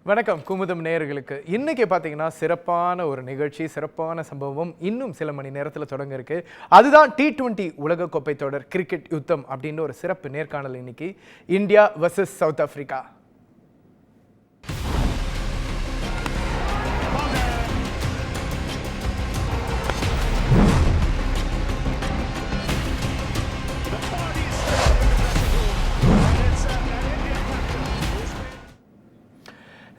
வணக்கம் குமுதம் நேயர்களுக்கு. இன்னைக்கு பார்த்தீங்கன்னா சிறப்பான ஒரு நிகழ்ச்சி, சிறப்பான சம்பவம் இன்னும் சில மணி நேரத்தில் தொடங்க இருக்கு. அதுதான் T20 உலகக்கோப்பை தொடர் கிரிக்கெட் யுத்தம் அப்படின்னு ஒரு சிறப்பு நேர்காணல். இன்னைக்கு இந்தியா வர்சஸ் சவுத் ஆப்பிரிக்கா.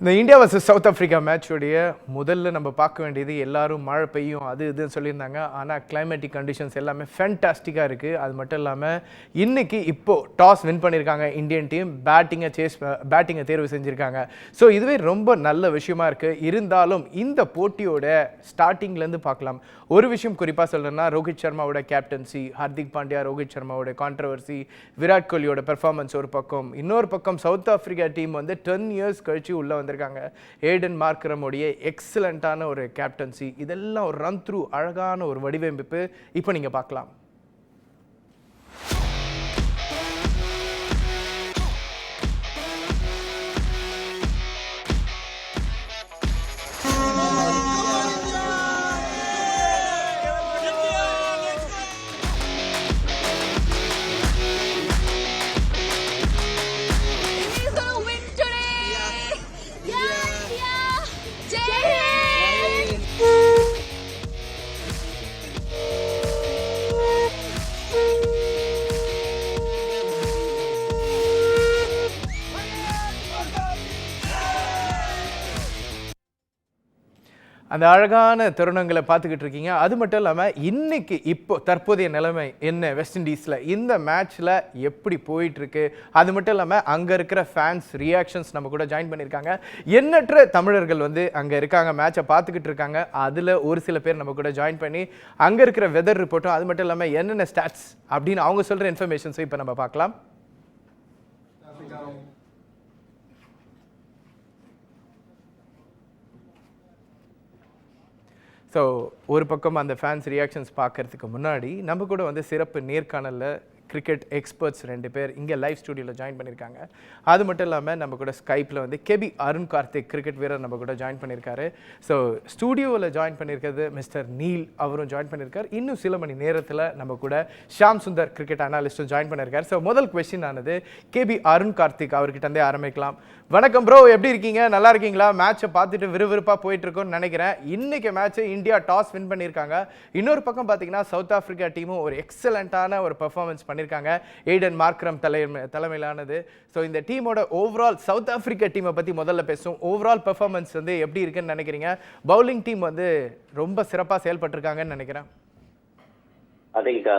இந்த இந்தியா வர்சஸ் சவுத் ஆஃப்ரிக்கா மேட்சோடைய முதல்ல நம்ம பார்க்க வேண்டியது, எல்லாரும் மழை பெய்யும் அது இதுன்னு சொல்லியிருந்தாங்க. ஆனால் கிளைமேட்டிக் கண்டிஷன்ஸ் எல்லாமே ஃபேன்டாஸ்டிக்காக இருக்குது. அது மட்டும் இல்லாமல் இன்னைக்கு இப்போது டாஸ் வின் பண்ணியிருக்காங்க இந்தியன் டீம். பேட்டிங்கை தேர்வு செஞ்சுருக்காங்க. ஸோ இதுவே ரொம்ப நல்ல விஷயமா இருக்குது. இருந்தாலும் இந்த போட்டியோட ஸ்டார்டிங்லேருந்து பார்க்கலாம். ஒரு விஷயம் குறிப்பாக சொல்லணும்னா, ரோஹித் சர்மாவோட கேப்டன்சி, ஹர்திக் பாண்டியா, ரோஹித் சர்மாவோட கான்ட்ரவர்சி, விராட் கோலியோட பெர்ஃபார்மன்ஸ் ஒரு பக்கம். இன்னொரு பக்கம் சவுத் ஆஃப்ரிக்கா டீம் வந்து 10 இயர்ஸ் கழிச்சு உள்ள வந்திருக்காங்க. ஏடன் மார்க்கரமுடைய எக்ஸலண்டான ஒரு கேப்டன்சி, இதெல்லாம் ஒரு ரன் த்ரூ அழகான ஒரு வடிவமைப்பு இப்போ நீங்க பார்க்கலாம். அந்த அழகான தருணங்களை பார்த்துக்கிட்டு இருக்கீங்க. அது மட்டும் இல்லாமல் இன்னைக்கு இப்போ தற்போதைய நிலைமை என்ன வெஸ்ட் இண்டீஸில் இந்த மேட்ச்சில் எப்படி போயிட்டுருக்கு, அது மட்டும் இல்லாமல் அங்கே இருக்கிற ஃபேன்ஸ் ரியாக்ஷன்ஸ் நம்ம கூட ஜாயின் பண்ணியிருக்காங்க. எண்ணற்ற தமிழர்கள் வந்து அங்கே இருக்காங்க, மேட்சை பார்த்துக்கிட்டு இருக்காங்க. அதில் ஒரு சில பேர் நம்ம கூட ஜாயின் பண்ணி அங்கே இருக்கிற வெதர் ரிப்போர்ட்டும் அது மட்டும் இல்லாமல் என்னென்ன ஸ்டாட்ஸ் அப்படின்னு அவங்க சொல்கிற இன்ஃபர்மேஷன்ஸும் இப்போ நம்ம பார்க்கலாம். ஸோ ஒரு பக்கம் அந்த ஃபேன்ஸ் ரியாக்ஷன்ஸ் பார்க்கறதுக்கு முன்னாடி நம்ம கூட வந்து சிறப்பு நேர்காணலில் கிரிக்கெட் எக்ஸ்பர்ட்ஸ் 2 பேர் இங்கே லைவ் ஸ்டுடியோவில் ஜாயின் பண்ணியிருக்காங்க. அது மட்டும் இல்லாமல் நம்ம கூட ஸ்கைப்பில் வந்து கேபி அருண் கார்த்திக் கிரிக்கெட் வீரர் நம்ம கூட ஜாயின் பண்ணியிருக்காரு. ஸோ ஸ்டூடியோவில் ஜாயின் பண்ணியிருக்கிறது மிஸ்டர் நீல், அவரும் ஜாயின் பண்ணியிருக்கார். இன்னும் சில மணி நேரத்தில் நம்ம கூட ஷாம் சுந்தர் கிரிக்கெட் அனாலிஸ்ட்டும் ஜாயின் பண்ணியிருக்காரு. ஸோ முதல் கொஸ்டின் ஆனது கேபி அருண் கார்த்திக் அவர்கிட்டே ஆரம்பிக்கலாம். வணக்கம் ப்ரோ, எப்படி இருக்கீங்க? நல்லா இருக்கீங்களா? மேட்சை பார்த்துட்டு விறுவிறுப்பாக போயிட்டு இருக்கோன்னு நினைக்கிறேன். இன்னைக்கு மேட்ச் இந்தியா டாஸ் வின் பண்ணியிருக்காங்க. இன்னொரு பக்கம் பார்த்தீங்கன்னா சவுத் ஆஃப்ரிக்கா டீமும் ஒரு எக்ஸலண்டான ஒரு பெர்ஃபார்மன்ஸ் பண்ணியிருக்காங்க, ஏடன் மார்க்ரம் தலைமையிலானது. ஸோ இந்த டீமோட ஓவரால் சவுத் ஆஃப்ரிக்கா டீமை பற்றி முதல்ல பேசும். ஓவரால் பெர்ஃபார்மன்ஸ் வந்து எப்படி இருக்குன்னு நினைக்கிறீங்க? பவுலிங் டீம் வந்து ரொம்ப சிறப்பாக செயல்பட்டுருக்காங்கன்னு நினைக்கிறேன். ஐ திங்க்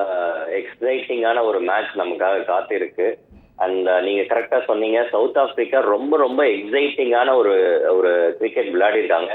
எக்ஸைட்டிங்கான ஒரு மேட்ச் நமக்காக காத்து இருக்கு. அண்ட் நீங்க கரெக்டா சொன்னீங்க, சவுத் ஆப்பிரிக்கா ரொம்ப ரொம்ப எக்ஸைட்டிங்கான ஒரு கிரிக்கெட் விளையாடி இருக்காங்க.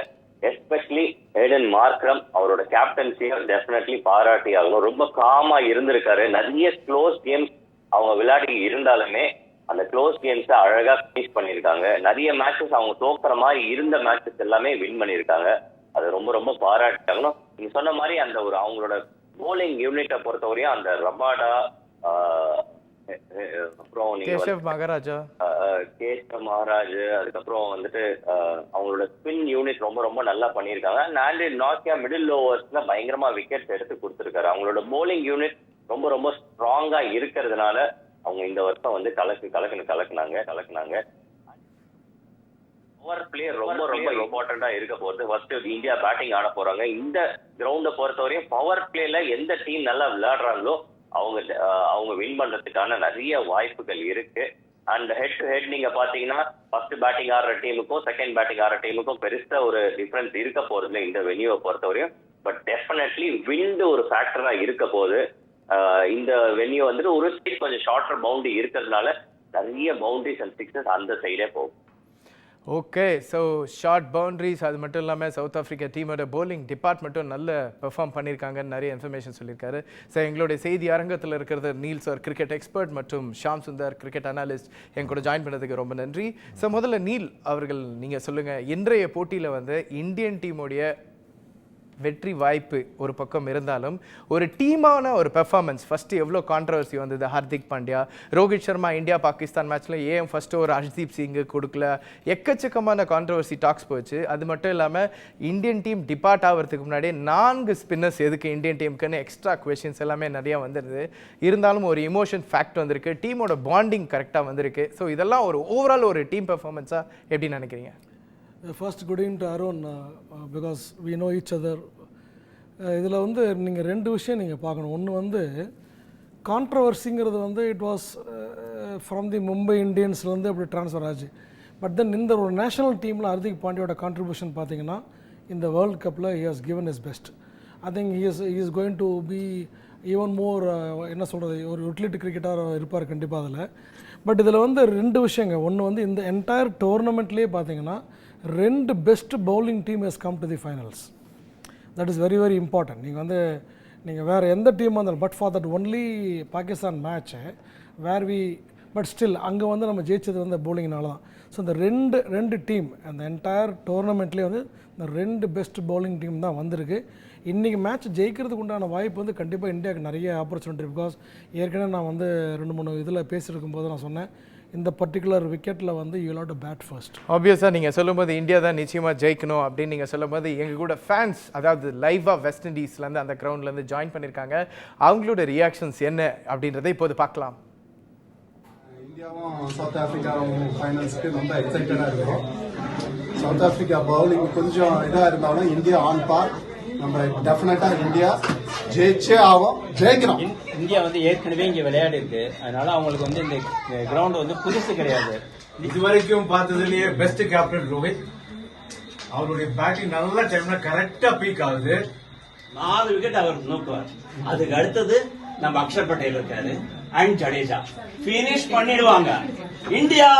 எஸ்பெஷலி ஏடன் மார்க்ரம் அவரோட கேப்டன்சியை டெஃபினெட்லி பாராட்டி ஆகணும். ரொம்ப காமா இருந்திருக்காரு. நிறைய க்ளோஸ் கேம்ஸ் அவங்க விளையாடி இருந்தாலுமே அந்த க்ளோஸ் கேம்ஸை அழகா ஃபினிஷ் பண்ணியிருக்காங்க. நிறைய மேட்சஸ் அவங்க தோக்குற மாதிரி இருந்த மேட்சஸ் எல்லாமே வின் பண்ணியிருக்காங்க. அது ரொம்ப ரொம்ப பாராட்டி ஆகணும். நீங்க சொன்ன மாதிரி அந்த ஒரு அவங்களோட போலிங் யூனிட்டை பொறுத்தவரையும் அந்த ரபாடா, அப்புறம் கேஷவ் மகாராஜ், அதுக்கப்புறம் வந்துட்டு அவங்களோட ஸ்பின் யூனிட் ரொம்ப ரொம்ப நல்லா பண்ணியிருக்காங்க. ஆண்ட்ரி நார்க்கியா மிடில் ஓவர்ஸ்ல பயங்கரமா விக்கெட்ஸ் எடுத்து கொடுத்துருக்காரு. அவங்களோட போலிங் யூனிட் ரொம்ப ரொம்ப ஸ்ட்ராங்கா இருக்கிறதுனால அவங்க இந்த வருஷம் வந்து கலக்குனாங்க. பவர் பிளே ரொம்ப ரொம்ப இம்பார்ட்டண்டா இருக்க போகுது. ஃபர்ஸ்ட் இந்தியா பேட்டிங் ஆட போறாங்க. இந்த கிரவுண்டை பொறுத்தவரையும் பவர் பிளேல எந்த டீம் நல்லா விளையாடுறாங்களோ அவங்க வின் பண்றதுக்கான நிறைய வாய்ப்புகள் இருக்கு. அண்ட் ஹெட் டு ஹெட் நீங்க பாத்தீங்கன்னா ஃபர்ஸ்ட் பேட்டிங் ஆடுற டீமுக்கும் செகண்ட் பேட்டிங் ஆடுற டீமுக்கும் பெருசா ஒரு டிஃபரன்ஸ் இருக்க போறதுல இந்த வென்யூவை பொறுத்தவரையும். பட் டெஃபினெட்லி விண்ட் ஒரு ஃபேக்டரா இருக்க போகுது. இந்த வென்யூ வந்துட்டு ஒரு சைட் கொஞ்சம் ஷார்ட்டர் பவுண்டரி இருக்கிறதுனால நிறைய பவுண்டரிஸ் அண்ட் சிக்ஸஸ் அந்த சைடே போகும். ஓகே, ஸோ ஷார்ட் பவுண்டரிஸ், அது மட்டும் இல்லாமல் சவுத் ஆஃப்ரிக்கா டீமோட போலிங் டிபார்ட்மெண்ட்டும் நல்ல பெர்ஃபார்ம் பண்ணியிருக்காங்கன்னு நிறைய இன்ஃபர்மேஷன் சொல்லியிருக்காரு. ஸோ எங்களுடைய செய்தி அரங்கத்தில் இருக்கிறது நீல் சார் கிரிக்கெட் எக்ஸ்பர்ட் மற்றும் ஷாம் சுந்தர் கிரிக்கெட் அனாலிஸ்ட் என் கூட ஜாயின் பண்ணதுக்கு ரொம்ப நன்றி. ஸோ முதல்ல நீல் அவர்கள் நீங்கள் சொல்லுங்கள், இன்றைய போட்டியில் வந்து இந்தியன் டீமுடைய வெற்றி வாய்ப்பு ஒரு பக்கம் இருந்தாலும் ஒரு டீமான ஒரு பெர்ஃபார்மன்ஸ் ஃபஸ்ட்டு எவ்வளோ கான்ட்ரவர்சி வந்தது. ஹார்திக் பாண்டியா, ரோஹித் சர்மா இந்தியா பாகிஸ்தான் மேட்ச்சில் ஏன் ஃபஸ்ட்டு ஒரு ஹர்ஷ்தீப் சிங்கு கொடுக்கல, எக்கச்சக்கமான கான்ட்ரவர்சி டாக்ஸ் போச்சு. அது மட்டும் இல்லாமல் இந்தியன் டீம் டிபார்ட் ஆகிறதுக்கு முன்னாடியே 4 ஸ்பின்னர்ஸ் எதுக்கு இந்தியன் டீமுக்குன்னு எக்ஸ்ட்ரா கொஷின்ஸ் எல்லாமே நிறையா வந்துடுது. இருந்தாலும் ஒரு இமோஷன் ஃபேக்ட் வந்திருக்கு, டீமோட பாண்டிங் கரெக்டாக வந்திருக்கு. ஸோ இதெல்லாம் ஒரு ஓவரால் ஒரு டீம் பெர்ஃபார்மன்ஸாக எப்படி நினைக்கிறீங்க? First good evening to Arun, because we know each other. இதில் வந்து நீங்கள் 2 விஷயம் நீங்கள் பார்க்கணும். ஒன்று வந்து கான்ட்ரவர்சிங்கிறது வந்து it was from the Mumbai இந்தியன்ஸ்லேருந்து அப்படி ட்ரான்ஸ்ஃபர் ஆச்சு. பட் தென் இந்த ஒரு நேஷனல் டீமில் ஹர்திக் பாண்டியோட கான்ட்ரிபியூஷன் பார்த்தீங்கன்னா இந்த வேர்ல்ட் கப்பில் he has given is best. I think he is going to be even more என்ன சொல்கிறது, ஒரு யூட்டிலிட்டி கிரிக்கெட்டாக இருப்பார் கண்டிப்பாக அதில். பட் இதில் வந்து 2 விஷயங்க. ஒன்று வந்து இந்த என்டையர் டோர்னமெண்ட்லேயே பார்த்தீங்கன்னா 2 best bowling team has come to the finals. That is very very important. நீங்கள் வேறு எந்த டீமாக இருந்தாலும், but for that only Pakistan match where we, but still அங்கே வந்து நம்ம ஜெயிச்சது வந்து பவுலிங்னால தான். ஸோ இந்த ரெண்டு டீம் அந்த என்டையர் டோர்னமெண்ட்லேயே வந்து இந்த 2 பெஸ்ட் பவுலிங் டீம் தான் வந்திருக்கு. இன்றைக்கி மேட்ச் ஜெயிக்கிறதுக்கு உண்டான வாய்ப்பு வந்து கண்டிப்பாக இந்தியாவுக்கு நிறைய ஆப்பர்ச்சுனிட்டி. பிகாஸ் ஏற்கனவே நான் வந்து 2-3 இதில் பேசியிருக்கும் போது நான் சொன்னேன், இந்த பர்டிகுலர் விக்கெட்டில் வந்து you have to bat first. ஆப்வியஸாக நீங்கள் சொல்லும்போது இந்தியா தான் நிச்சயமாக ஜெயிக்கணும் அப்படின்னு நீங்கள் சொல்லும்போது எங்கள் கூட ஃபேன்ஸ், அதாவது லைவாக வெஸ்ட் இண்டீஸ்லேருந்து அந்த கிரவுண்ட்லேருந்து ஜாயின் பண்ணியிருக்காங்க. அவங்களோட ரியாக்ஷன்ஸ் என்ன அப்படின்றத இப்போது பார்க்கலாம். இந்தியாவும் சவுத் ஆஃப்ரிக்காவும் ஃபைனல்ஸ்க்கு ரொம்ப எக்ஸைட்டடாக இருக்கும். சவுத் ஆஃப்ரிக்கா பவுலிங் கொஞ்சம் இதாக இருந்தாலும் இந்தியா ஆன் பார். நம்ம டெஃபினட்டாக இந்தியா ஜெயிச்சே ஆகும், ஜெயிக்கிறோம். இந்தியா வந்து ஏற்கனவே இங்கே விளையாடி இருக்கு, அதனால அவங்களுக்கு வந்து இந்த கிரவுண்ட் வந்து புதுசு கிடையாது. இதுவரைக்கும் பார்த்ததுலயே பெஸ்ட் கேப்டன் ரோஹித். அவருடைய பேட்டிங் நல்ல டைம்ல கரெக்டா பீக் ஆகுது. 4 விக்கெட் அவர் நோக்குவார். அதுக்கு அடுத்தது நம்ம அக்ஷர் பட்டேல் இருக்காரு அண்ட் ஜடேஜா பினிஷ் பண்ணிடுவாங்க. இந்தியா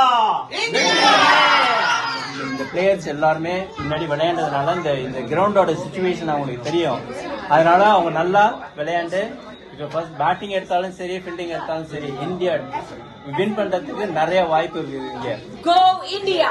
இந்த பிளேயர்ஸ் எல்லாருமே முன்னாடி விளையாண்டதுனால இந்த கிரவுண்டோட சிச்சுவேஷன் அவங்களுக்கு தெரியும். அதனால அவங்க நல்லா விளையாண்டு இப்போ ஃபர்ஸ்ட் பேட்டிங் எடுத்தாலும் சரி, ஃபீல்டிங் எடுத்தாலும் சரி, இந்தியா வின் பண்றதுக்கு நிறைய வாய்ப்பு இருக்குது. இங்க Go India!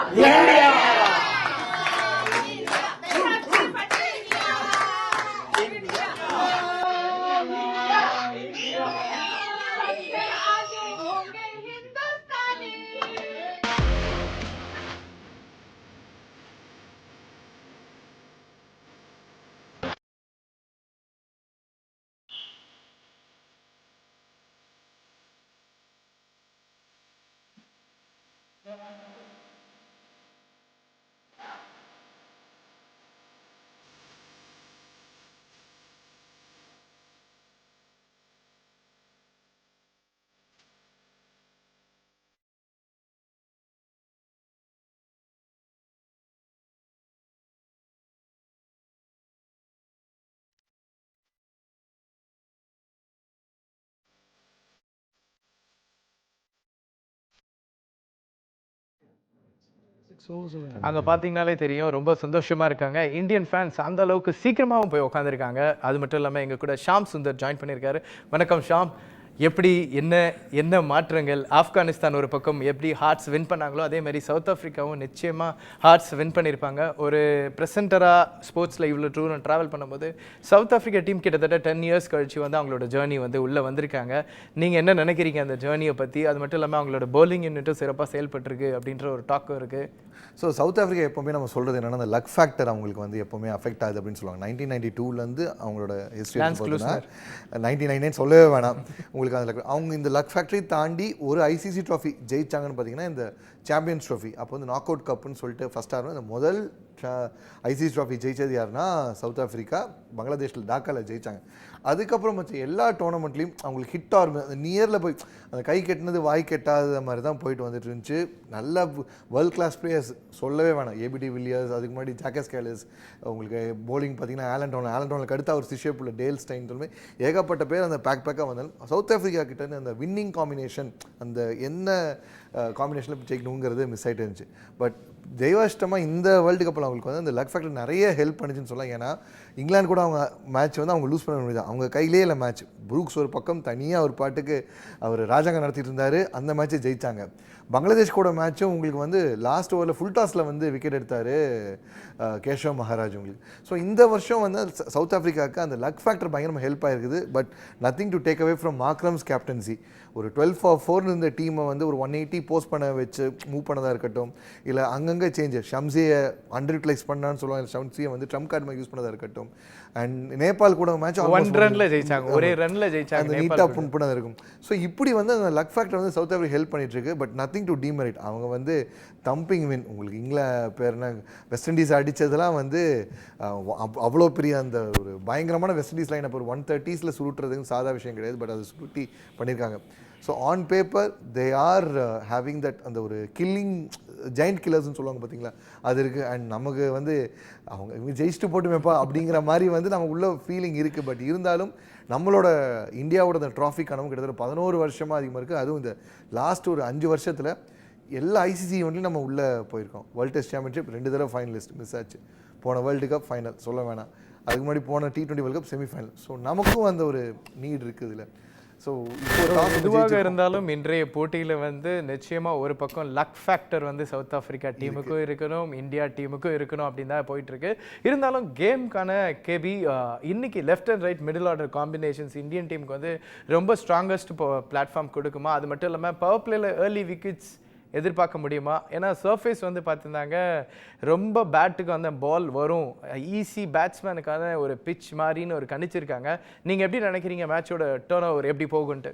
அங்கே பார்த்தீங்கனாலே தெரியும், ரொம்ப சந்தோஷமாக இருக்காங்க. இந்தியன் ஃபேன்ஸ் அந்த அளவுக்கு சீக்கிரமாகவும் போய் உட்காந்துருக்காங்க. அது மட்டும் இல்லாமல் எங்கள் கூட ஷாம் சுந்தர் ஜாயின் பண்ணியிருக்காரு. வணக்கம் ஷாம். எப்படி என்ன மாற்றங்கள்? ஆப்கானிஸ்தான் ஒரு பக்கம் எப்படி ஹார்ட்ஸ் வின் பண்ணாங்களோ அதே மாதிரி சவுத் ஆஃப்ரிக்காவும் நிச்சயமாக ஹார்ட்ஸ் வின் பண்ணியிருப்பாங்க. ஒரு ப்ரெசென்டராக ஸ்போர்ட்ஸில் இவ்வளோ டூர் ட்ராவல் பண்ணும்போது சவுத் ஆஃப்ரிக்கா டீம் கிட்டத்தட்ட 10 இயர்ஸ் கழிச்சு வந்து அவங்களோட ஜேர்னி வந்து உள்ளே வந்திருக்காங்க. நீங்கள் என்ன நினைக்கிறீங்க அந்த ஜேர்னியை பற்றி? அது மட்டும் இல்லாமல் அவங்களோட பவுலிங் யூனிட்டும் சிறப்பாக செயல்பட்டுருக்கு அப்படின்ற ஒரு டாக்கும் இருக்குது. ஸோ சவுத் ஆஃப்ரிக்கா எப்போவுமே நம்ம சொல்கிறது என்னென்னா, அந்த லக் ஃபேக்டர் அவங்களுக்கு வந்து எப்போவுமே அஃபெக்ட் ஆகுது அப்படின்னு சொல்லுவாங்க. 1992லேருந்து அவங்களோட ஹிஸ்ட்ரி பார்த்தீங்கன்னா 1999 சொல்லவே வேணாம். உங்களுக்கு அதில் அவங்க இந்த லக் ஃபேக்டரி தாண்டி ஒரு ஐசிசி ட்ராஃபி ஜெயிச்சாங்கன்னு பார்த்தீங்கன்னா இந்த சாம்பியன்ஸ் ட்ராஃபி. அப்போ வந்து நாக் அவுட் கப்புன்னு சொல்லிட்டு ஃபஸ்ட் ஆரம்பம் இந்த முதல் ஐசிசி ட்ராஃபி ஜெயிச்சது யாருன்னா சவுத் ஆஃப்ரிக்கா. பங்களாதேஷில் டாக்காவில் ஜெயிச்சாங்க. அதுக்கப்புறம் மற்ற எல்லா டோர்னமெண்ட்லேயும் அவங்களுக்கு ஹிட் ஆர் நியரில் போய் அந்த கை கெட்டினது வாய் கெட்டாத மாதிரி தான் போயிட்டு வந்துட்டு இருந்துச்சு. நல்ல வேர்ல்ட் கிளாஸ் பிளேயர்ஸ் சொல்லவே வேணாம். ஏபிடி வில்லியர்ஸ், அதுக்கு முன்னாடி ஜாக்கஸ் கேலிஸ், உங்களுக்கு போலிங் பார்த்தீங்கன்னா ஆலன்டோனுக்கு அடுத்து அவர் சிஷ்யப்புள்ள டேல் ஸ்டைன் சொல்லுமே ஏகப்பட்ட பேர் அந்த பேக்காக வந்தாலும் சவுத் ஆஃப்ரிக்கா கிட்ட அந்த வின்னிங் காம்பினேஷன், அந்த என்ன காம்பினேஷனில் ஜெயிக்கணுங்கிறது மிஸ் ஆகிட்டு இருந்துச்சு. பட் தெய்வாஷ்டமாக இந்த வேர்ல்டு கப்பில் அவங்களுக்கு வந்து அந்த லக் ஃபேக்டர் நிறைய ஹெல்ப் பண்ணுச்சுன்னு சொல்லலாம். ஏன்னா இங்கிலாந்து கூட அவங்க மேட்ச் வந்து அவங்க லூஸ் பண்ண முடியாது, அவங்க கையிலே இல்லை மேட்ச். புரூக்ஸ் ஒரு பக்கம் தனியாக ஒரு பாட்டுக்கு அவர் ராஜாங்க நடத்திட்டு இருந்தார், அந்த மேட்ச்சை ஜெயித்தாங்க. பங்களாதேஷ் கூட மேட்சும் உங்களுக்கு வந்து லாஸ்ட் ஓவரில் ஃபுல் டாஸில் வந்து விக்கெட் எடுத்தார் கேஷவ் மகாராஜ் உங்களுக்கு. ஸோ இந்த வருஷம் வந்து சவுத் ஆஃப்ரிக்காவுக்கு அந்த லக் ஃபேக்டர் பயங்கரமாக ஹெல்ப் ஆகிருக்குது. But nothing to take away from Markram's captaincy. ஒரு 12-4 இருந்த டீமை வந்து ஒரு 180 போஸ்ட் பண்ண வச்சு மூவ் பண்ணதாக இருக்கட்டும், இல்லை அங்கங்கே சேஞ்சஸ் ஷம்சியை அண்டர் யூட்டிலைஸ் பண்ணான்னு சொல்லுவாங்க, ஷம்சியை வந்து ட்ரம்ப் கார்டு யூஸ் பண்ணதாக இருக்கட்டும். அண்ட் நேபாள் கூட மேட்ச் 1 ரன்ல ஜெயிச்சாங்க, ஒரே ரன்ல ஜெயிச்சாங்க, அந்த நீட்டாக புன் பண்ணதாக இருக்கும். ஸோ இப்படி வந்து அந்த லக் ஃபேக்டர் வந்து சவுத் ஆஃப்ரிக்கா ஹெல்ப் பண்ணிட்டு இருக்கு. But nothing to demerit. அவங்க வந்து தம்பிங் வின் உங்களுக்கு பேர் என்ன வெஸ்ட் இண்டீஸ் அடித்ததெல்லாம் வந்து அவ்வளோ பெரிய அந்த ஒரு பயங்கரமான வெஸ்ட் இண்டீஸ் லைன் ஒரு 130s சுருட்டுறதுக்கு சாதா விஷயம் கிடையாது. பட் அதை சுருட்டி பண்ணியிருக்காங்க. So on paper they are having that அந்த ஒரு கில்லிங் ஜெயிண்ட் கில்லர்ஸ்னு சொல்லுவாங்க பார்த்தீங்களா, அது இருக்குது. அண்ட் நமக்கு வந்து அவங்க இவங்க ஜெயிச்சுட்டு போட்டுமேப்பா அப்படிங்கிற மாதிரி வந்து நமக்கு உள்ள ஃபீலிங் இருக்குது. பட் இருந்தாலும் நம்மளோட இந்தியாவோட அந்த ட்ராஃபி கனவு கிட்டத்தட்ட 11 வருஷமாக அதிகமாக இருக்குது. அதுவும் இந்த லாஸ்ட் ஒரு 5 வருஷத்தில் எல்லா ஐசிசி ஈவெண்ட்லையும் நம்ம உள்ளே போயிருக்கோம். வேர்ல்டு டெஸ்ட் சாம்பியன்ஷிப் 2 தடவை ஃபைனலிஸ்ட் மிஸ் ஆச்சு. போன வேர்ல்டு கப் ஃபைனல் சொல்ல வேணாம், அதுக்கு முன்னாடி போன T20 world cup semifinal. So நமக்கும் அந்த ஒரு நீட் இருக்குது இதில். ஸோ எதுவாக இருந்தாலும் இன்றைய போட்டியில் வந்து நிச்சயமாக ஒரு பக்கம் லக் ஃபேக்டர் வந்து சவுத் ஆஃப்ரிக்கா டீமுக்கும் இருக்கணும், இந்தியா டீமுக்கும் இருக்கணும் அப்படின்னு தான் போயிட்டுருக்கு. இருந்தாலும் கேமுக்கான கேபி இன்னைக்கு left and right middle order combinations Indian டீமுக்கு வந்து ரொம்ப ஸ்ட்ராங்கஸ்ட் பிளாட்ஃபார்ம் கொடுக்குமா? அது மட்டும் இல்லாமல் பவர் பிளேயில் ஏர்லி விக்கெட்ஸ் எதிர்பார்க்க முடியுமா? ஏன்னா சர்ஃபேஸ் வந்து பார்த்துருந்தாங்க ரொம்ப பேட்டுக்கு வந்து பால் வரும், ஈஸி பேட்ஸ்மேனுக்கான ஒரு பிச் மாதிரின்னு ஒரு கணிச்சிருக்காங்க. நீங்கள் எப்படி நினைக்கிறீங்க மேட்சோட டர்ன் ஓவர் எப்படி போகுன்ட்டு?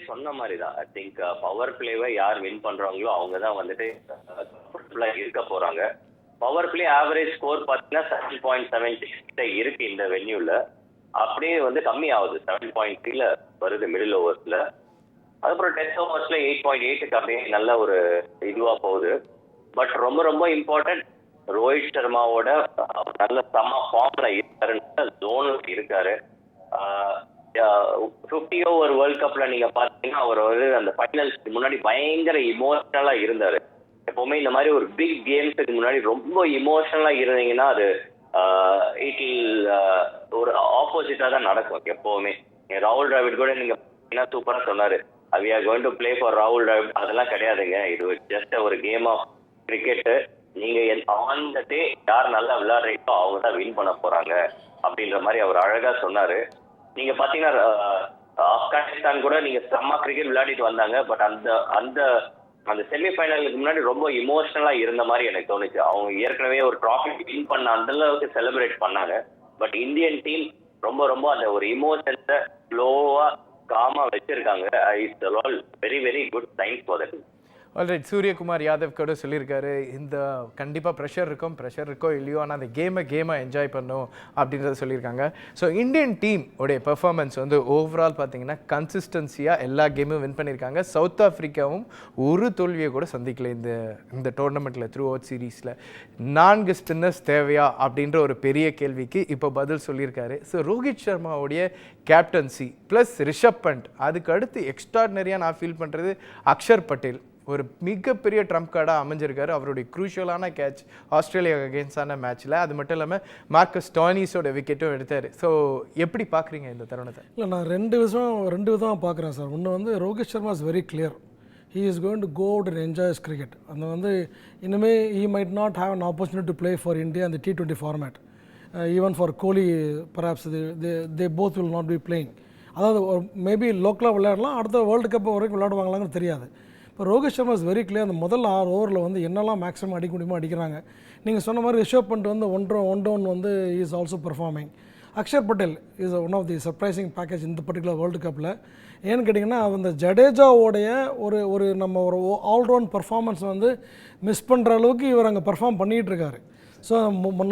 சொன்ன மாதிரி தான். ஐ திங்க் பவர் பிளேவை யார் வின் பண்றாங்களோ அவங்க தான் வந்துட்டு இருக்க போறாங்க. பவர் பிளே ஆவரேஜ் ஸ்கோர் பார்த்தீங்கன்னா 7.76 கிட்ட இருக்கு இந்த வென்யூல. அப்படியே வந்து கம்மி ஆகுது, 7.3 வருது மிடில் ஓவர்ஸ்ல. அதுக்கப்புறம் டெஸ்ட் ஓவர்ஸ்ல 8.8 அப்படியே நல்ல ஒரு இதுவா போகுது. பட் ரொம்ப ரொம்ப இம்பார்ட்டன்ட், ரோஹித் சர்மாவோட நல்ல சம ஃபார்ம்ல இருக்காரு, ஜோன்ல இருக்காரு. 50 ஓவர் வேர்ல்ட் கப்ல நீங்க பாத்தீங்கன்னா அவர் வந்து அந்த ஃபைனல்ஸ்க்கு முன்னாடி பயங்கர இமோஷனலா இருந்தாரு. எப்பவுமே இந்த மாதிரி ஒரு பிக் கேம்ஸுக்கு முன்னாடி ரொம்ப இமோஷனலா இருந்தீங்கன்னா அது ஒரு ஆப்போசிட்டா தான் நடக்கும் எப்பவுமே. ராகுல் டிராவிட் கூட நீங்க சூப்பரா சொன்னாரு, we are going to play for ராகுல் டிராவிட். அதெல்லாம் கிடையாதுங்க, இது ஜஸ்ட் ஒரு கேம் ஆஃப் கிரிக்கெட். நீங்க ஆன் த டே யார் நல்லா விளையாடுறீங்களோ அவங்க தான் வின் பண்ண போறாங்க அப்படின்ற மாதிரி அவர் அழகா சொன்னாரு. நீங்க பாத்தீங்கன்னா ஆப்கானிஸ்தான் கூட நீங்க செம்ம கிரிக்கெட் விளையாடிட்டு வந்தாங்க. பட் அந்த செமிஃபைனலுக்கு முன்னாடி ரொம்ப இமோஷனலா இருந்த மாதிரி எனக்கு தோணுச்சு. அவங்க ஏற்கனவே ஒரு ட்ராஃபி வின் பண்ண அந்த அளவுக்கு செலிப்ரேட் பண்ணாங்க. பட் இந்தியன் டீம் ரொம்ப ரொம்ப அந்த ஒரு இமோஷன்ஸை ஸ்லோவா காமா வச்சிருக்காங்க. It's all very very good science for that. Alright, Suryakumar Yadav கூட சொல்லியிருக்காரு இந்த கண்டிப்பாக ப்ரெஷர் இருக்கோ இல்லையோ, ஆனால் அந்த கேமை என்ஜாய் பண்ணும் அப்படின்றத சொல்லியிருக்காங்க. ஸோ இந்தியன் டீம் உடைய பெர்ஃபார்மன்ஸ் வந்து ஓவரால் பார்த்தீங்கன்னா கன்சிஸ்டன்சியாக எல்லா கேமும் வின் பண்ணியிருக்காங்க. சவுத் ஆஃப்ரிக்காவும் ஒரு தோல்வியை கூட சந்திக்கல இந்த டோர்னமெண்ட்டில் த்ரூ அவுட் சீரீஸில். 4 ஸ்பின்னர்ஸ் தேவையா அப்படின்ற ஒரு பெரிய கேள்விக்கு இப்போ பதில் சொல்லியிருக்காரு. ஸோ ரோஹித் சர்மாவுடைய கேப்டன்சி ப்ளஸ் ரிஷப் பண்ட், அதுக்கு அடுத்து எக்ஸ்ட்ராடினரியாக நான் ஃபீல் பண்ணுறது அக்ஷர் பட்டேல் ஒரு மிகப்பெரிய ட்ரம்ப் கார்டாக அமைஞ்சிருக்காரு. அவருடைய குரூஷியலான கேட்ச் ஆஸ்திரேலியா அகேன்ஸ்டான மேட்ச்சில். அது மட்டும் இல்லாமல் மார்க்கஸ் ஸ்டாய்னிஸோட விக்கெட்டும் எடுத்தார். ஸோ எப்படி பார்க்குறீங்க இந்த தருணத்தை? இல்லை, நான் ரெண்டு விதமாக பார்க்குறேன் சார். ஒன்று வந்து Rohit Sharma is very clear, he is going to go out and enjoy his cricket. அந்த வந்து இனிமே he might not have an opportunity to play for India in the T20 format. Even for Kohli perhaps they both will not be playing. அதாவது maybe லோக்கலாக விளையாடலாம், அடுத்த world cup வரைக்கும் விளையாடுவாங்களான்னு தெரியாது. இப்போ Rohit Sharma is very clear. அந்த முதல் 6 ஓவரில் வந்து என்னெல்லாம் மேக்ஸிமம் அடிக்க முடியுமோ அடிக்கிறாங்க. நீங்கள் சொன்ன மாதிரி ரிஷப் பண்ட் வந்து ஒன் டவுன் வந்து is also performing. Axar Patel is one of the surprising package இந்த பர்டிகுலர் வேர்ல்டு கப்பில். ஏன்னு கேட்டிங்கன்னா அந்த ஜடேஜாவோடைய ஒரு நம்ம ஒரு ஆல்ரவுண்ட் பர்ஃபார்மன்ஸ் வந்து மிஸ் பண்ணுற அளவுக்கு இவர் அங்கே பர்ஃபார்ம் பண்ணிகிட்டு இருக்காரு. ஸோ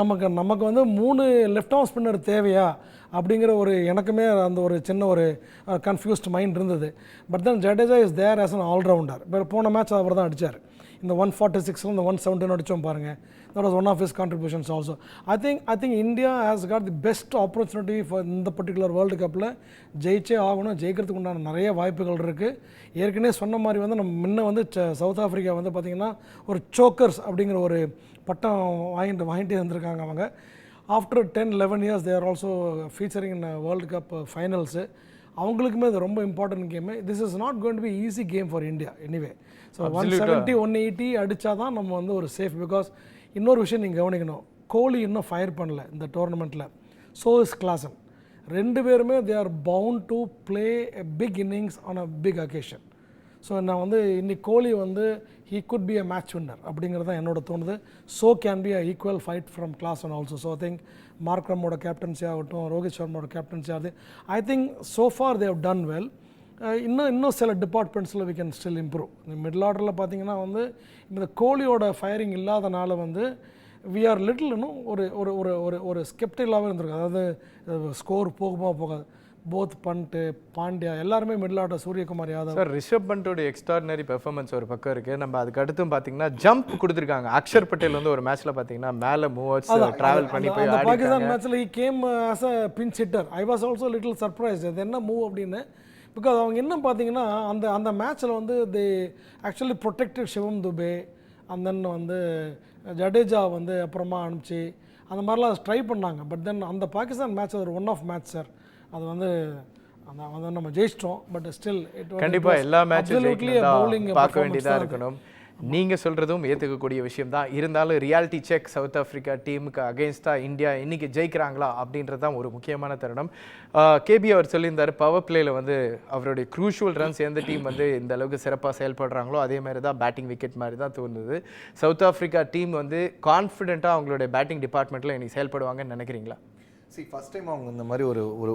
நமக்கு வந்து 3 லெஃப்ட் ஆர்ம் ஸ்பின்னர் தேவையா அப்படிங்கிற ஒரு எனக்குமே அந்த ஒரு சின்ன ஒரு கன்ஃபியூஸ்ட் மைண்ட் இருந்தது. But then Jadeja is there as an allrounder. இப்போ போன மேட்ச் அவர் தான் அடித்தார். இந்த 146 இந்த 117 அடித்தோம் பாருங்கள். that was one of his contributions also. I think India has got the best opportunity for இந்த பர்டிகுலர் வேர்ல்டு கப்பில் ஜெயிச்சே ஆகணும். ஜெயிக்கிறதுக்கு உண்டான நிறைய வாய்ப்புகள் இருக்குது. ஏற்கனவே சொன்ன மாதிரி வந்து நம்ம முன்ன வந்து சவுத் ஆஃப்ரிக்கா வந்து பார்த்திங்கன்னா ஒரு சோக்கர்ஸ் அப்படிங்கிற ஒரு பட்டம் வாங்கிட்டே வந்திருக்காங்க அவங்க. After 10-11 years they are also featuring in world cup finals. அவங்களுக்குமே அது ரொம்ப important game. This is not going to be easy game for India anyway. So 170 180 அடித்தா தான் நம்ம வந்து ஒரு சேஃப். பிகாஸ் இன்னொரு விஷயம் நீங்கள் கவனிக்கணும், கோலி இன்னும் ஃபயர் பண்ணல இந்த டோர்னமெண்ட்டில். So is Klaasen. ரெண்டு பேருமே they are bound to play a big innings on a big occasion. So நான் வந்து இன்னைக்கு கோலி வந்து he could be a match winner அப்படிங்கிறது தான் என்னோட தோணுது. So can be a equal fight from Klaasen also. So I think மார்க்ரமோட captaincy ஆகட்டும், ரோஹித் சர்மாவோட கேப்டன்சி ஆகுது. I think so far they have done well. இன்னும் சில டிபார்ட்மெண்ட்ஸில் we can still improve. Middle order பார்த்தீங்கன்னா வந்து இந்த கோலியோட ஃபயரிங் இல்லாதனால வந்து வி ஆர் லிட்டில் இன்னும் ஒரு ஒரு ஒரு ஒரு ஒரு ஸ்கெப்டிக்கலாகவே இருந்திருக்கு. அதாவது ஸ்கோர் போகுமா போகாது. போத் பண்ட்டு பாண்டியா எல்லாருமே middle order, Suryakumar Yadav. Sir Rishabh பண்டோட எக்ஸ்ட்ராடினரி பெர்ஃபார்மன்ஸ் ஒரு பக்கம் இருக்குது. நம்ம அதுக்கு அடுத்தும் பார்த்தீங்கன்னா ஜம்ப் கொடுத்துருக்காங்க. அக்ஷர் பட்டேல் வந்து ஒரு மேட்ச்சில் பார்த்தீங்கன்னா மேலே மூவர்ஸ் ட்ராவல் பண்ணி போய் அந்த பாகிஸ்தான் மேட்ச்சில் he came as a pinch hitter. I was also little surprise அது என்ன மூவ் அப்படின்னு. பிகாஸ் அவங்க என்ன பார்த்தீங்கன்னா அந்த மேட்ச்சில் வந்து they actually protected Shivam Dube and then வந்து ஜடேஜா வந்து அப்புறமா அனுப்பிச்சு அந்த மாதிரிலாம் ட்ரை பண்ணாங்க. பட் தென் அந்த பாகிஸ்தான் மேட்ச் ஒரு ஒன் ஆஃப் மேட்ச் சார். அது வந்து அந்த நம்ம ஜெயிச்சிட்டோம். பட் ஸ்டில் கண்டிப்பாக எல்லா மேட்சும் பார்க்க வேண்டியதாக இருக்கணும். நீங்கள் சொல்கிறதும் ஏற்றுக்கக்கூடிய விஷயம் தான். இருந்தாலும் ரியாலிட்டி செக் சவுத் ஆஃப்ரிக்கா டீமுக்கு அகெயின்ஸ்டாக இந்தியா இன்றைக்கி ஜெயிக்கிறாங்களா அப்படின்றது தான் ஒரு முக்கியமான தருணம். கேபி அவர் சொல்லியிருந்தார் பவர் பிளேயில் வந்து அவருடைய க்ரூஷுவல் ரன்ஸ் எந்த டீம் வந்து இந்த அளவுக்கு சிறப்பாக செயல்படுறாங்களோ அதே மாதிரி தான் பேட்டிங் விக்கெட் மாதிரி தான் தோணுது. சவுத் ஆஃப்ரிக்கா டீம் வந்து கான்ஃபிடென்ட்டாக அவங்களுடைய பேட்டிங் டிபார்ட்மெண்ட்டில் இன்றைக்கி செயல்படுவாங்கன்னு நினைக்கிறீங்களா? ஃபஸ்ட் டைம் அவங்க இந்த மாதிரி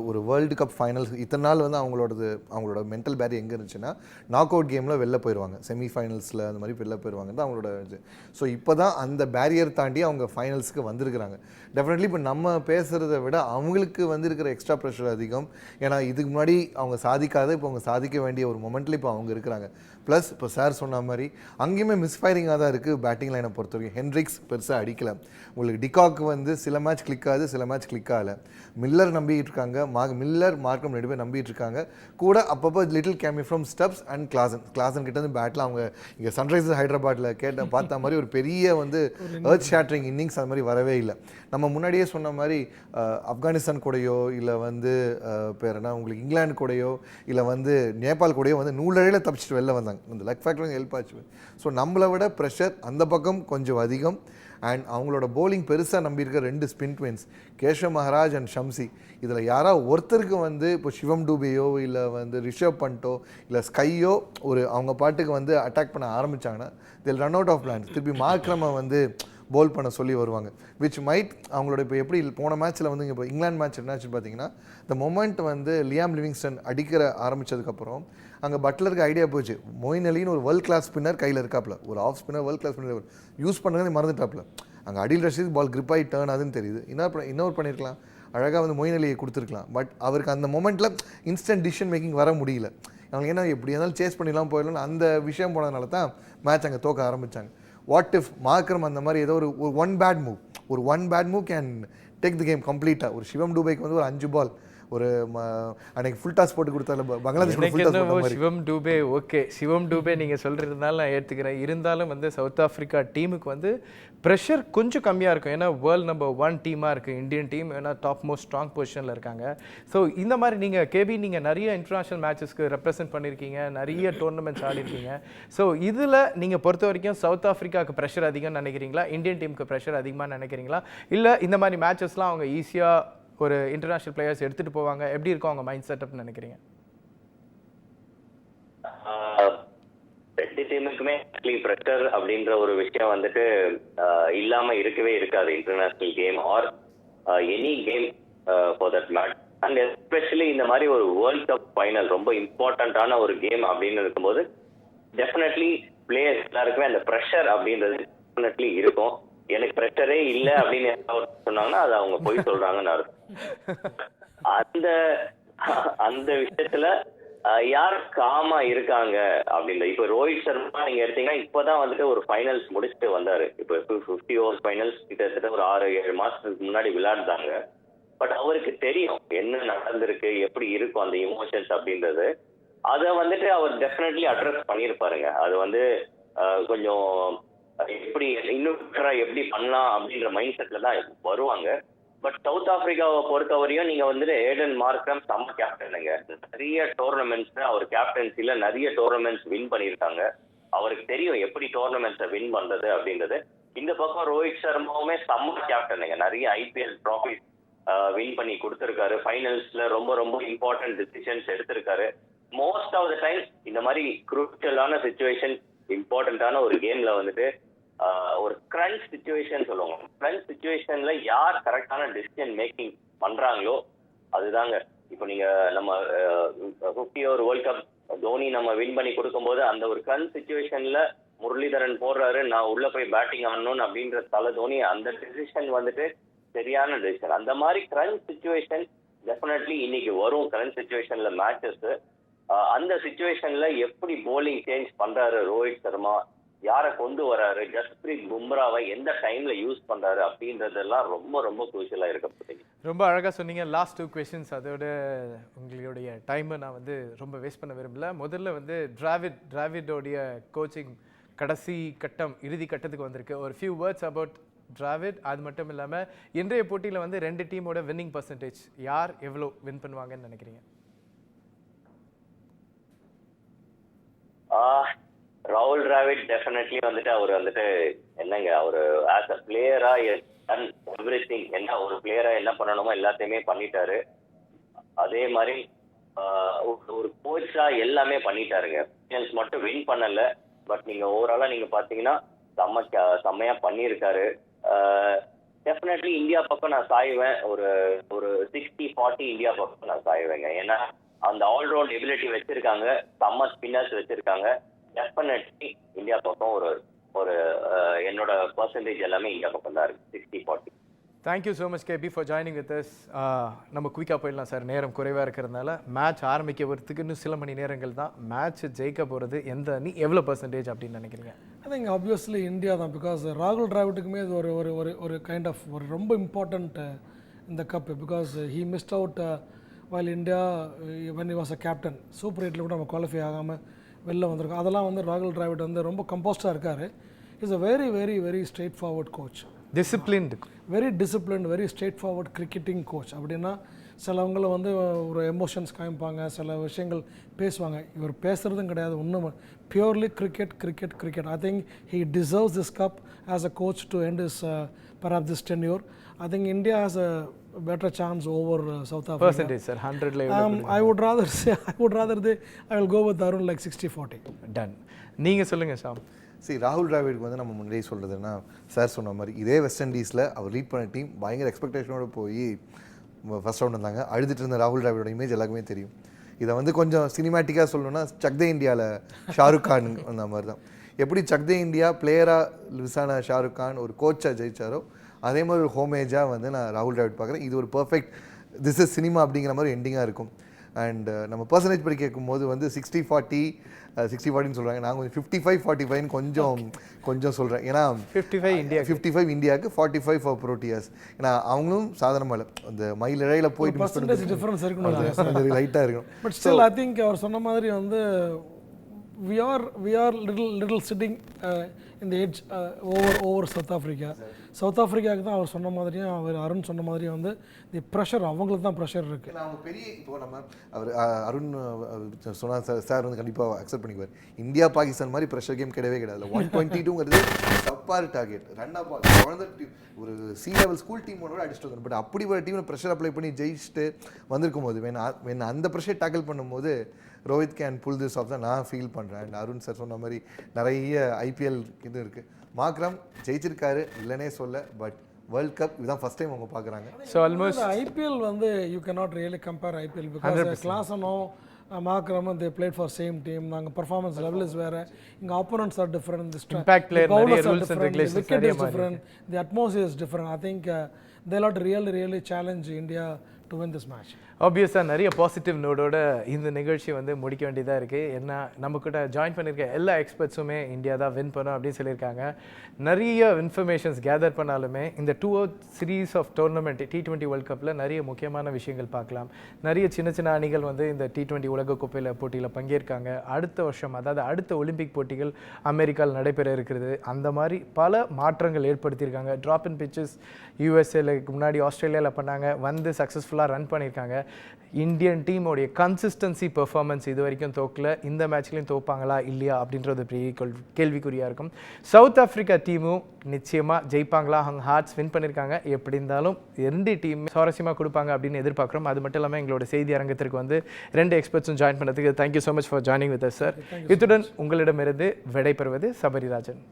ஒரு வேர்ல்டு கப் ஃபைனல்ஸ் இத்தனை நாள் வந்து அவங்களோட மென்டல் பேரி எங்கே இருந்துச்சுன்னா நாக் அவுட் கேமில் வெளில போயிடுவாங்க, செமிஃபைனல்ஸில் அந்த மாதிரி வெளில போயிடுவாங்க தான் அவங்களோட இது. ஸோ இப்போ தான் அந்த பேரியர் தாண்டி அவங்க ஃபைனல்ஸுக்கு வந்திருக்கிறாங்க. டெஃபினெட்லி இப்போ நம்ம பேசுகிறத விட அவங்களுக்கு வந்திருக்கிற எக்ஸ்ட்ரா ப்ரெஷர் அதிகம். ஏன்னா இதுக்கு முன்னாடி அவங்க சாதிக்காத இப்போ அவங்க சாதிக்க வேண்டிய ஒரு மொமெண்ட்டில் இப்போ அவங்க இருக்கிறாங்க. ப்ளஸ் இப்போ சார் சொன்ன மாதிரி அங்கேயுமே மிஸ்ஃபயரிங்காக தான் இருக்குது பேட்டிங் லைனை பொறுத்த வரைக்கும். ஹென்ட்ரிக்ஸ் பெருசாக அடிக்கலை. உங்களுக்கு டிகாக் வந்து சில மேட்ச் கிளிக் ஆகுது, சில மேட்ச் கிளிக் ஆகலை. மில்லர் நம்பிக்கிட்டு இருக்காங்க, மார்க்கம் 2 பேர் நம்பிட்டு இருக்காங்க. கூட அப்பப்போ little cameo from Stubbs and Klaasen கிட்ட இருந்து பேட்டில் அவங்க இங்கே சன்ரைசர்ஸ் ஹைதராபாத்தில் பார்த்த மாதிரி ஒரு பெரிய வந்து எர்த் ஷேட்டரிங் இன்னிங்ஸ் அது மாதிரி வரவே இல்லை. நம்ம முன்னாடியே சொன்ன மாதிரி ஆப்கானிஸ்தான் கூடயோ இல்லை வந்து பேர் என்ன உங்களுக்கு இங்கிலாந்து கூடயோ இல்லை வந்து நேபாள் கூடயோ வந்து நூலழையில் தப்பிச்சிட்டு வெளில வந்தாங்க. இந்த லக் ஃபேக்டர் ஹெல்ப் ஆச்சு. ஸோ நம்மளை விட ப்ரெஷர் அந்த பக்கம் கொஞ்சம் அதிகம். அண்ட் அவங்களோட போலிங் பெருசாக நம்பியிருக்க 2 spin twins Keshav Maharaj and Shamsi. இதில் யாராவது ஒருத்தருக்கு வந்து இப்போ சிவம் டூபேயோ இல்லை வந்து ரிஷப் பண்டோ இல்லை ஸ்கையோ அவங்க பாட்டுக்கு வந்து அட்டாக் பண்ண ஆரம்பித்தாங்கன்னா தில் ரன் அவுட் ஆஃப் பிளான்ஸ். திருப்பி மார்க்ரமை வந்து போல் பண்ண சொல்லி வருவாங்க. விச் மைட் அவங்களோட இப்போ எப்படி போன மேட்ச்சில் வந்து இப்போ இங்கிலாந்து மேட்ச் என்னாச்சுன்னு பார்த்தீங்கன்னா இந்த மொமெண்ட் வந்து லியாம் லிவிங்ஸ்டன் அடிக்கிற ஆரம்பித்ததுக்கப்புறம் அங்கே பட்லருக்கு ஐடியா போச்சு. மொயின் அலின்னு ஒரு வேர்ல்ட் கிளாஸ் ஸ்பின்னர் கையில் இருக்காப்புல, ஒரு off spinner world class spinner use பண்ணுறதே மறந்துட்டாப்புல. அங்கே அடில் ரஷீத் பால் கிரிப் ஆகி டேர்ன் ஆகுதுன்னு தெரியுது. இன்னொரு பண்ணியிருக்கலாம், அழகாக வந்து மொயின் அலியை கொடுத்துருக்கலாம். பட் அவருக்கு அந்த மொமெண்ட்டில் இன்ஸ்டன்ட் டிசிஷன் மேக்கிங் வர முடியல. அவங்களுக்கு ஏன்னா எப்படி இருந்தாலும் சேஸ் பண்ணிடலாம் போயிடலாம் அந்த விஷயம் போனதுனால தான் மேட்ச் அங்கே தோக்க ஆரம்பித்தாங்க. வாட் இஃப் மார்க்ரம் அந்த மாதிரி ஏதோ ஒரு one bad move can take the game கம்ப்ளீட்டாக. ஒரு சிவம் டூபேக்கு வந்து ஒரு 5 பால் ஒரு அன்னைக்கு ஃபுல் டாஸ் போட்டு கொடுத்தால பங்களாதேஷ் சிவம் டூபே ஓகே. சிவம் டூபே நீங்கள் சொல்கிறதுனால நான் ஏற்றுக்கிறேன். இருந்தாலும் வந்து சவுத் ஆஃப்ரிக்கா டீமுக்கு வந்து ப்ரெஷர் கொஞ்சம் கம்மியாக இருக்கும். ஏன்னா வேர்ல்டு நம்பர் 1 டீமாக இருக்குது இந்தியன் டீம். ஏன்னா டாப் மோஸ்ட் ஸ்ட்ராங் பொசிஷனில் இருக்காங்க. ஸோ இந்த மாதிரி நீங்கள் நிறைய இன்டர்நேஷ்னல் மேட்சஸ்க்கு ரெப்ரசென்ட் பண்ணியிருக்கீங்க, நிறைய டோர்னமெண்ட்ஸ் ஆடிருக்கீங்க. ஸோ இதில் நீங்கள் பொறுத்த வரைக்கும் சவுத் ஆஃப்ரிக்காவுக்கு ப்ரெஷர் அதிகம்னு நினைக்கிறீங்களா, இந்தியன் டீமுக்கு ப்ரெஷர் அதிகமாக நினைக்கிறீங்களா, இல்லை இந்த மாதிரி மேட்சஸ்லாம் அவங்க ஈஸியாக ஒரு இன்டர்நேஷனல் பிளேயர்ஸ் எடுத்துகிட்டு போவாங்க, எப்படி இருக்கும் அவங்க மைண்ட் செட்டப்னு நினைக்கிறீங்க? 2 டீமுக்குமே ப்ரெஷர் அப்படின்ற ஒரு விஷயம் வந்துட்டு இல்லாம இருக்கவே இருக்காது. International game or any game for that match. And especially இந்த மாதிரி ஒரு வேர்ல்ட் கப் ஃபைனல் ரொம்ப இம்பார்ட்டண்ட்டான ஒரு கேம் அப்படின்னு இருக்கும்போது டெஃபினெட்லி பிளேயர்ஸ் எல்லாருக்குமே அந்த ப்ரெஷர் அப்படின்றது டெஃபினெட்லி இருக்கும். எனக்கு ப்ரெஷரே இல்லை அப்படின்னு சொன்னாங்கன்னா அது அவங்க போய் சொல்றாங்கன்னு அர்த்தம். அந்த விஷயத்துல யார் காமா இருக்காங்க அப்படின்ற. இப்போ ரோஹித் சர்மா நீங்க எடுத்தீங்கன்னா இப்பதான் வந்துட்டு ஒரு ஃபைனல்ஸ் முடிச்சுட்டு வந்தாரு. இப்போ 50 ஓவர் ஃபைனல்ஸ் கிட்டத்தட்ட ஒரு 6-7 மாசத்துக்கு முன்னாடி விளையாடுதாங்க. பட் அவருக்கு தெரியும் என்ன நடந்திருக்கு, எப்படி இருக்கும் அந்த இமோஷன்ஸ் அப்படின்றது. அதை வந்துட்டு அவர் டெஃபினெட்லி அட்ரஸ் பண்ணியிருப்பாருங்க. அது வந்து கொஞ்சம் எப்படி இன்னும் எப்படி பண்ணலாம் அப்படின்ற மைண்ட் செட்ல தான் வருவாங்க. பட் சவுத் ஆப்பிரிக்காவை பொறுத்தவரையும் நீங்க வந்துட்டு ஏடன் மார்க்ரம் செம்ம கேப்டனுங்க. நிறைய டோர்னமெண்ட்ஸ் அவர் கேப்டன்சில நிறைய டோர்னமெண்ட்ஸ் வின் பண்ணியிருக்காங்க. அவருக்கு தெரியும் எப்படி டோர்னமெண்ட்ஸை வின் பண்றது அப்படின்றது. இந்த பக்கம் ரோஹித் சர்மாவுமே செம்ம கேப்டனுங்க. நிறைய ஐபிஎல் ட்ராஃபிஸ் வின் பண்ணி கொடுத்துருக்காரு. ஃபைனல்ஸ்ல ரொம்ப ரொம்ப இம்பார்ட்டன்ட் டிசிஷன்ஸ் எடுத்திருக்காரு. மோஸ்ட் ஆஃப் த டைம் இந்த மாதிரி குரூஷியலான சிச்சுவேஷன், இம்பார்ட்டன்டான ஒரு கேம்ல வந்துட்டு ஒரு கிரன்ச் சிச்சுவேஷன் சொல்லுவாங்க. கிரன்ச் சிச்சுவேஷன்ல யார் கரெக்டான டிசிஷன் மேக்கிங் பண்றாங்களோ அதுதாங்க. இப்போ நீங்க நம்ம 50 ஓவர் வேர்ல்ட் கப் தோனி நம்ம வின் பண்ணி கொடுக்கும்போது அந்த ஒரு கிரன்ச் சிச்சுவேஷன்ல முரளிதரன் போடுறாரு, நான் உள்ள போய் பேட்டிங் ஆடணும்னு அப்படின்ற தலை தோனி, அந்த டிசிஷன் வந்துட்டு சரியான டிசிஷன். அந்த மாதிரி கிரன்ச் சிச்சுவேஷன் டெஃபினெட்லி இன்னைக்கு வரும். கிரன்ச் சிச்சுவேஷன்ல மேட்சஸ், அந்த சிச்சுவேஷன்ல எப்படி போலிங் சேஞ்ச் பண்றாரு ரோஹித் சர்மா, யாரை கொண்டு வராரு, ஜஸ்பிரீத் பும்ராவை எந்த டைம்ல யூஸ் பண்றாரு அப்படின்றதெல்லாம் ரொம்ப ரொம்ப குரூஷியலா இருக்க. ரொம்ப அழகா சொன்னீங்க. Last 2 questions. அதோட உங்களுடைய டைமை நான் வந்து ரொம்ப வேஸ்ட் பண்ண விரும்பல. முதல்ல வந்து டிராவிடோடைய கோச்சிங் கடைசி கட்டம், இறுதி கட்டத்துக்கு வந்திருக்கு. ஒரு ஃபியூ வேர்ட்ஸ் அபவுட் டிராவிட். அது மட்டும் இல்லாமல் இன்றைய போட்டியில் வந்து 2 டீமோட வின்னிங் பர்சன்டேஜ், யார் எவ்வளோ வின் பண்ணுவாங்கன்னு நினைக்கிறீங்க? ராகுல் டிராவிட் டெஃபினெட்லி வந்துட்டு அவர் வந்துட்டு என்னங்க, அவர் ஆஸ் அ பிளேயரா டன் எவ்ரிதிங். என்ன ஒரு பிளேயரா என்ன பண்ணணுமோ எல்லாத்தையுமே பண்ணிட்டாரு. அதே மாதிரி ஒரு கோச்சா எல்லாமே பண்ணிட்டாருங்க. மட்டும் வின் பண்ணல, பட் நீங்க ஓவராலா நீங்க பாத்தீங்கன்னா செம்மையா பண்ணியிருக்காரு. டெஃபினெட்லி இந்தியா பக்கம் நான் சாய்வேன். ஒரு 60-40 இந்தியா பக்கம் நான் சாய்வேங்க. ஏன்னா அந்த ஆல்ரவுண்ட் எபிலிட்டி வச்சிருக்காங்க, செம்ம ஸ்பின்னர்ஸ் வச்சிருக்காங்க. டெஃபினெட்லி இந்தியா பக்கம் ஒரு என்னோட பர்சன்டேஜ் எல்லாமே இந்தியா பக்கம் தான் இருக்கு, 60-40. Thank you so much KB for joining with us. நம்ம குயிக்காக போயிடலாம் சார், நேரம் குறைவாக இருக்கிறதுனால. மேட்ச் ஆரம்பிக்கிறதுக்கு இன்னும் சில மணி நேரங்கள் தான். மேட்ச் ஜெயிக்க போகிறது எந்த அணி, எவ்வளோ பர்சன்டேஜ் அப்படின்னு நினைக்கிறீங்க? ஐ திங்க் ஆப்வியஸ்லி இந்தியா தான். பிகாஸ் ராகுல் டிராவிட்டுக்குமே இது ஒரு ஒரு ஒரு ஒரு கைண்ட் ஆஃப் ஒரு ரொம்ப இம்பார்ட்டண்ட் இந்த cup. Because he missed out while India when he was a captain. Super 8ல் கூட நம்ம குவாலிஃபை ஆகாமல் வெளில வந்திருக்கோம். அதெல்லாம் வந்து ராகுல் டிராவிட் வந்து ரொம்ப கம்போஸ்டாக இருக்கார். Is a very very very straight forward coach. Disciplined, very disciplined, very straight forward cricketing coach. அப்படின்னா சிலவங்களை வந்து ஒரு எமோஷன்ஸ் காமிப்பாங்க, சில விஷயங்கள் பேசுவாங்க. இவர் பேசுகிறதும் கிடையாது, ஒன்றும் purely cricket. I think he deserves this cup as a coach to end is perhaps this tenure. I think India has a better chance over South Africa. Percentage sir, 100 I would rather say I will go with Arun like 60-40. Done. நீங்கள் சொல்லுங்கள் ஷாம். சரி, ராகுல் டிராவிட்க்கு வந்து நம்ம முன்னாடியே சொல்கிறதுன்னா, sir சொன்ன மாதிரி இதே வெஸ்ட் இண்டீஸில் அவர் லீட் பண்ண டீம் பயங்கர எக்ஸ்பெக்டேஷனோடு போய் ஃபர்ஸ்ட் ரவுண்ட் வந்தாங்க. அழுதுட்டு இருந்த ராகுல் டிராவிடோட இமேஜ் எல்லாருக்குமே தெரியும். இதை வந்து கொஞ்சம் சினிமேட்டிக்காக சொல்லணும்னா சக்தே இந்தியாவில் ஷாருக் கான் அந்த மாதிரி தான். எப்படி சக்தே இந்தியா பிளேயராக லிசான ஷாருக் கான் ஒரு கோச்சாக ஜெயிச்சாரோ, அதே மாதிரி ஒரு ஹோமேஜாக வந்து நான் ராகுல் டிராவிட் பார்க்குறேன். இது ஒரு பர்ஃபெக்ட் திஸ் இஸ் சினிமா அப்படிங்கிற மாதிரி எண்டிங்காக இருக்கும். அண்ட் நம்ம பர்சன்டேஜ் படி கேட்கும்போது வந்து 60-40 சொல்கிறாங்க. நான் கொஞ்சம் 55-45 கொஞ்சம் சொல்கிறேன். ஏன்னா 55 இந்தியாவுக்கு 45 ஃபார் ப்ரோட்டியாஸ். ஏன்னா அவங்களும் சாதாரணமாக இல்லை, அந்த மயில் இழையில் போயிட்டு பர்சன்டேஜ் டிஃபரன்ஸ் இருக்கணும், லைட்டாக இருக்கணும். பட் ஸ்டில் ஐ திங்க் அவர் சொன்ன மாதிரி வந்து we are little sitting in the edge over South Africa. South Africaக்கு தான் அவர் சொன்ன மாதிரியும் அவர் அருண் சொன்ன மாதிரியும் வந்து தி ப்ரெஷர், அவங்களுக்கு தான் ப்ரெஷர் இருக்குது. அவங்க பெரிய இப்போ நம்ம அவர் அருண் சொன்னார் சார் வந்து கண்டிப்பாக அக்செப்ட் பண்ணிக்குவார். இந்தியா பாகிஸ்தான் மாதிரி ப்ரெஷர் கேம் கிடையவே கிடையாது. 122ங்கிறது தப்பார் டார்கெட். ரன் அப் குழந்தை ஒரு சி லெவல் ஸ்கூல் டீமோட அடிச்சுட்டு வந்தார். பட் அப்படி ஒரு டீமில் ப்ரெஷர் அப்ளை பண்ணி ஜெயிச்சுட்டு வந்திருக்கும் போது வேணும் அந்த ப்ரெஷர் டேக்கிள் பண்ணும்போது Rohit can pull this off தான் நான் ஃபீல் பண்ணுறேன். அண்ட் அருண் சார் சொன்ன மாதிரி நிறைய ஐபிஎல் இது இருக்குது. மாக்ரம் ஜெயிச்சிருக்காரு இல்லைனே சொல்ல, பட் வேர்ல்ட் கப் இதுதான் ஃபர்ஸ்ட் டைம் அவங்க பார்க்குறாங்க. ஸோ ஆல்மோஸ்ட் ஐபிஎல் வந்து you cannot really compare IPL because கிளாஸனோ Markram they played for same team. நாங்கள் பர்ஃபார்மன்ஸ் லெவல் இஸ் வேறு, இங்கே opponents are different, impact player நிறைய rules and regulations wicket is different, the atmosphere is different. I think they will have to really challenge India to win this match. ஆப்வியஸாக நிறைய positive நோடோட இந்த நிகழ்ச்சி வந்து முடிக்க வேண்டியதாக இருக்குது. ஏன்னா நம்ம கூட ஜாயின் பண்ணியிருக்க எல்லா எக்ஸ்பர்ட்ஸுமே இந்தியா தான் வின் பண்ணும் அப்படின்னு சொல்லியிருக்காங்க. நிறைய இன்ஃபர்மேஷன்ஸ் கேதர் பண்ணாலுமே இந்த 2 series of tournament T20 world கப்பில் நிறைய முக்கியமான விஷயங்கள் பார்க்கலாம். நிறைய சின்ன சின்ன அணிகள் வந்து இந்த T20 உலகக்கோப்பையில் போட்டியில் பங்கேற்காங்க. அடுத்த வருஷம் அதாவது அடுத்த ஒலிம்பிக் போட்டிகள் அமெரிக்காவில் நடைபெற இருக்கிறது. அந்த மாதிரி பல மாற்றங்கள் ஏற்படுத்தியிருக்காங்க. ட்ராப் இன் பிச்சஸ் யூஎஸ்ஏல முன்னாடி ஆஸ்திரேலியாவில் பண்ணாங்க, வந்து சக்ஸஸ்ஃபுல்லாக ரன் பண்ணியிருக்காங்க. இந்தியன் டீமோடைய கன்சிஸ்டன்சி பெர்ஃபார்மன்ஸ் இது வரைக்கும் தோக்கல. இந்த மேட்ச்லையும் தோப்பாங்களா இல்லையா அப்படின்றது பெரிய கேள்விக்குறியாக இருக்கும். சவுத் ஆஃப்ரிக்கா டீமும் நிச்சயமாக ஜெயிப்பாங்களா? அவங்க ஹார்ட்ஸ் வின் பண்ணியிருக்காங்க. எப்படி இருந்தாலும் 2 டீம் சுவாரஸ்யமாக கொடுப்பாங்க அப்படின்னு எதிர்பார்க்குறோம். அது மட்டும் இல்லாமல் எங்களோட செய்தி அரங்கத்திற்கு வந்து 2 எக்ஸ்பர்ட்ஸும் ஜாயின் பண்ணதுக்கு thank you so much for joining with as sir. இத்துடன் உங்களிடமிருந்து விடைபெறுவது சபரிராஜன்.